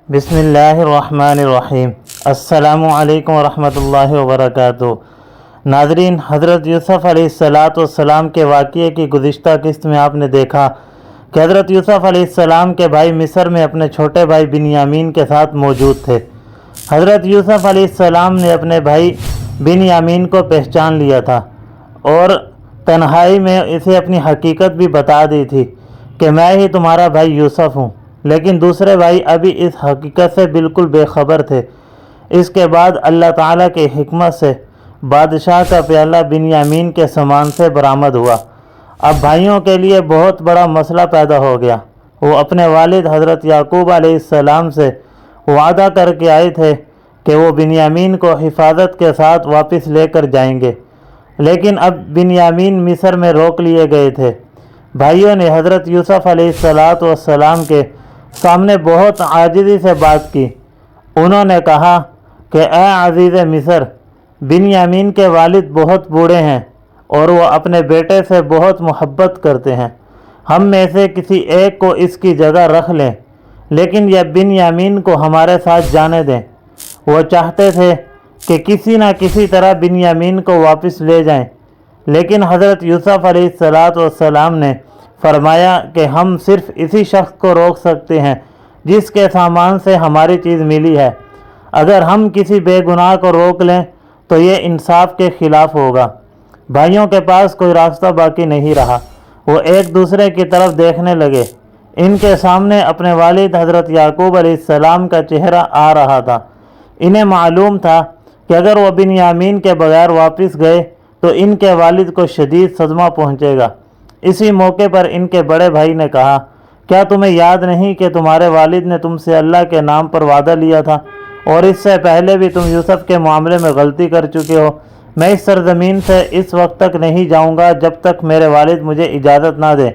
بسم اللہ الرحمن الرحیم۔ السلام علیکم ورحمۃ اللہ وبرکاتہ۔ ناظرین، حضرت یوسف علیہ السلام کے واقعے کی گزشتہ قسط میں آپ نے دیکھا کہ حضرت یوسف علیہ السلام کے بھائی مصر میں اپنے چھوٹے بھائی بنیامین کے ساتھ موجود تھے۔ حضرت یوسف علیہ السلام نے اپنے بھائی بنیامین کو پہچان لیا تھا اور تنہائی میں اسے اپنی حقیقت بھی بتا دی تھی کہ میں ہی تمہارا بھائی یوسف ہوں، لیکن دوسرے بھائی ابھی اس حقیقت سے بالکل بے خبر تھے۔ اس کے بعد اللہ تعالیٰ کی حکمت سے بادشاہ کا پیالہ بنیامین کے سامان سے برآمد ہوا۔ اب بھائیوں کے لیے بہت بڑا مسئلہ پیدا ہو گیا۔ وہ اپنے والد حضرت یعقوب علیہ السلام سے وعدہ کر کے آئے تھے کہ وہ بنیامین کو حفاظت کے ساتھ واپس لے کر جائیں گے، لیکن اب بنیامین مصر میں روک لیے گئے تھے۔ بھائیوں نے حضرت یوسف علیہ السلام کے سامنے بہت عاجزی سے بات کی۔ انہوں نے کہا کہ اے عزیز مصر، بنیامین کے والد بہت بوڑھے ہیں اور وہ اپنے بیٹے سے بہت محبت کرتے ہیں۔ ہم میں سے کسی ایک کو اس کی جگہ رکھ لیں، لیکن یہ بنیامین کو ہمارے ساتھ جانے دیں۔ وہ چاہتے تھے کہ کسی نہ کسی طرح بنیامین کو واپس لے جائیں، لیکن حضرت یوسف علیہ السلام نے فرمایا کہ ہم صرف اسی شخص کو روک سکتے ہیں جس کے سامان سے ہماری چیز ملی ہے۔ اگر ہم کسی بے گناہ کو روک لیں تو یہ انصاف کے خلاف ہوگا۔ بھائیوں کے پاس کوئی راستہ باقی نہیں رہا۔ وہ ایک دوسرے کی طرف دیکھنے لگے۔ ان کے سامنے اپنے والد حضرت یعقوب علیہ السلام کا چہرہ آ رہا تھا۔ انہیں معلوم تھا کہ اگر وہ بنیامین کے بغیر واپس گئے تو ان کے والد کو شدید صدمہ پہنچے گا۔ اسی موقع پر ان کے بڑے بھائی نے کہا، کیا تمہیں یاد نہیں کہ تمہارے والد نے تم سے اللہ کے نام پر وعدہ لیا تھا اور اس سے پہلے بھی تم یوسف کے معاملے میں غلطی کر چکے ہو؟ میں اس سرزمین سے اس وقت تک نہیں جاؤں گا جب تک میرے والد مجھے اجازت نہ دے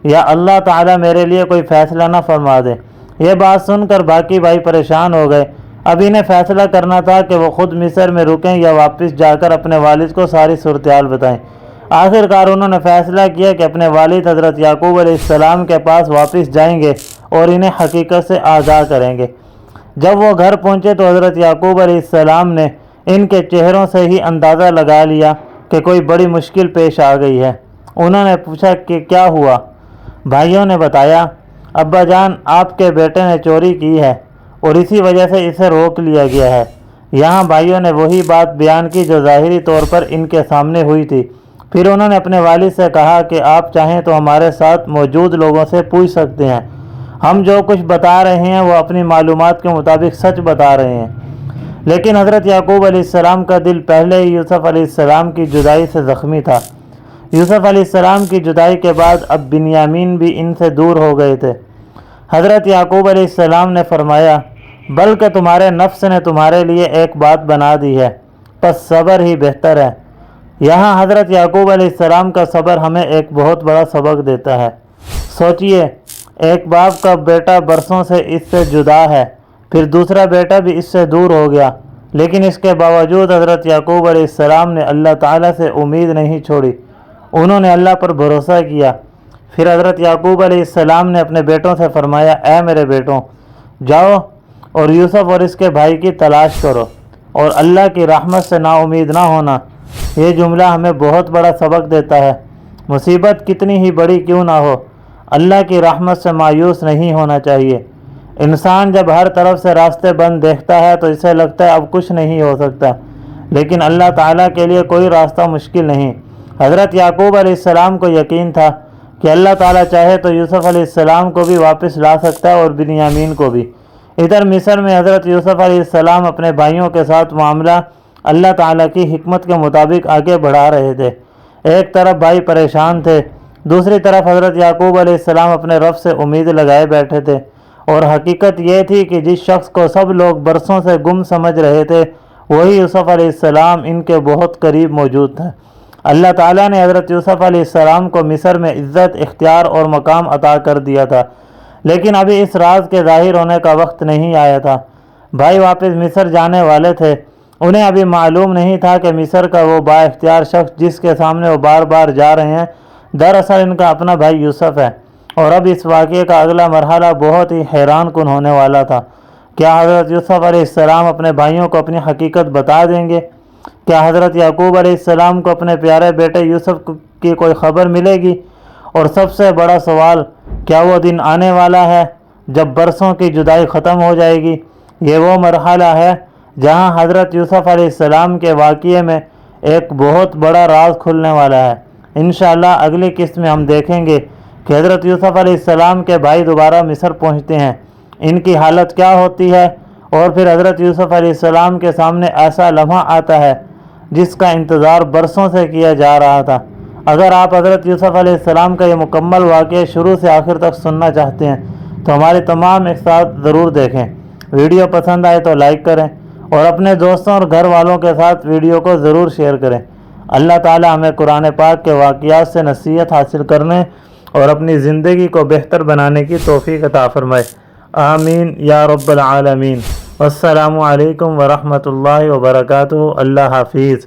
یا اللہ تعالیٰ میرے لیے کوئی فیصلہ نہ فرما دے۔ یہ بات سن کر باقی بھائی پریشان ہو گئے۔ اب انہیں فیصلہ کرنا تھا کہ وہ خود مصر میں رکیں یا واپس جا کر اپنے والد کو ساری صورتحال بتائیں۔ آخر کار انہوں نے فیصلہ کیا کہ اپنے والد حضرت یعقوب علیہ السلام کے پاس واپس جائیں گے اور انہیں حقیقت سے آگاہ کریں گے۔ جب وہ گھر پہنچے تو حضرت یعقوب علیہ السلام نے ان کے چہروں سے ہی اندازہ لگا لیا کہ کوئی بڑی مشکل پیش آ گئی ہے۔ انہوں نے پوچھا کہ کیا ہوا؟ بھائیوں نے بتایا، ابا جان، آپ کے بیٹے نے چوری کی ہے اور اسی وجہ سے اسے روک لیا گیا ہے۔ یہاں بھائیوں نے وہی بات بیان کی جو ظاہری طور پر ان کے سامنے ہوئی تھی۔ پھر انہوں نے اپنے والد سے کہا کہ آپ چاہیں تو ہمارے ساتھ موجود لوگوں سے پوچھ سکتے ہیں، ہم جو کچھ بتا رہے ہیں وہ اپنی معلومات کے مطابق سچ بتا رہے ہیں۔ لیکن حضرت یعقوب علیہ السلام کا دل پہلے ہی یوسف علیہ السلام کی جدائی سے زخمی تھا۔ یوسف علیہ السلام کی جدائی کے بعد اب بنیامین بھی ان سے دور ہو گئے تھے۔ حضرت یعقوب علیہ السلام نے فرمایا، بلکہ تمہارے نفس نے تمہارے لیے ایک بات بنا دی ہے، پس صبر ہی بہتر ہے۔ یہاں حضرت یعقوب علیہ السلام کا صبر ہمیں ایک بہت بڑا سبق دیتا ہے۔ سوچئے، ایک باپ کا بیٹا برسوں سے اس سے جدا ہے، پھر دوسرا بیٹا بھی اس سے دور ہو گیا، لیکن اس کے باوجود حضرت یعقوب علیہ السلام نے اللہ تعالیٰ سے امید نہیں چھوڑی۔ انہوں نے اللہ پر بھروسہ کیا۔ پھر حضرت یعقوب علیہ السلام نے اپنے بیٹوں سے فرمایا، اے میرے بیٹوں، جاؤ اور یوسف اور اس کے بھائی کی تلاش کرو اور اللہ کی رحمت سے نا امید نہ ہونا۔ یہ جملہ ہمیں بہت بڑا سبق دیتا ہے۔ مصیبت کتنی ہی بڑی کیوں نہ ہو، اللہ کی رحمت سے مایوس نہیں ہونا چاہیے۔ انسان جب ہر طرف سے راستے بند دیکھتا ہے تو اسے لگتا ہے اب کچھ نہیں ہو سکتا، لیکن اللہ تعالیٰ کے لیے کوئی راستہ مشکل نہیں۔ حضرت یعقوب علیہ السلام کو یقین تھا کہ اللہ تعالیٰ چاہے تو یوسف علیہ السلام کو بھی واپس لا سکتا ہے اور بنیامین کو بھی۔ ادھر مصر میں حضرت یوسف علیہ السلام اپنے بھائیوں کے ساتھ معاملہ اللہ تعالیٰ کی حکمت کے مطابق آگے بڑھا رہے تھے۔ ایک طرف بھائی پریشان تھے، دوسری طرف حضرت یعقوب علیہ السلام اپنے رب سے امید لگائے بیٹھے تھے، اور حقیقت یہ تھی کہ جس شخص کو سب لوگ برسوں سے گم سمجھ رہے تھے وہی یوسف علیہ السلام ان کے بہت قریب موجود تھا۔ اللہ تعالیٰ نے حضرت یوسف علیہ السلام کو مصر میں عزت، اختیار اور مقام عطا کر دیا تھا، لیکن ابھی اس راز کے ظاہر ہونے کا وقت نہیں آیا تھا۔ بھائی واپس مصر جانے والے تھے۔ انہیں ابھی معلوم نہیں تھا کہ مصر کا وہ با اختیار شخص جس کے سامنے وہ بار بار جا رہے ہیں دراصل ان کا اپنا بھائی یوسف ہے، اور اب اس واقعے کا اگلا مرحلہ بہت ہی حیران کن ہونے والا تھا کیا حضرت یوسف علیہ السلام اپنے بھائیوں کو اپنی حقیقت بتا دیں گے؟ کیا حضرت یعقوب علیہ السلام کو اپنے پیارے بیٹے یوسف کی کوئی خبر ملے گی؟ اور سب سے بڑا سوال، کیا وہ دن آنے والا ہے جب برسوں کی جدائی ختم ہو جائے گی؟ یہ وہ مرحلہ ہے جہاں حضرت یوسف علیہ السلام کے واقعے میں ایک بہت بڑا راز کھلنے والا ہے۔ انشاءاللہ اگلی قسط میں ہم دیکھیں گے کہ حضرت یوسف علیہ السلام کے بھائی دوبارہ مصر پہنچتے ہیں، ان کی حالت کیا ہوتی ہے، اور پھر حضرت یوسف علیہ السلام کے سامنے ایسا لمحہ آتا ہے جس کا انتظار برسوں سے کیا جا رہا تھا۔ اگر آپ حضرت یوسف علیہ السلام کا یہ مکمل واقعہ شروع سے آخر تک سننا چاہتے ہیں تو ہمارے تمام اقساط ضرور دیکھیں۔ ویڈیو پسند آئے تو لائک کریں اور اپنے دوستوں اور گھر والوں کے ساتھ ویڈیو کو ضرور شیئر کریں۔ اللہ تعالی ہمیں قرآن پاک کے واقعات سے نصیحت حاصل کرنے اور اپنی زندگی کو بہتر بنانے کی توفیق عطا فرمائے، آمین یا رب العالمین۔ السلام علیکم ورحمۃ اللہ وبرکاتہ۔ اللہ حافظ۔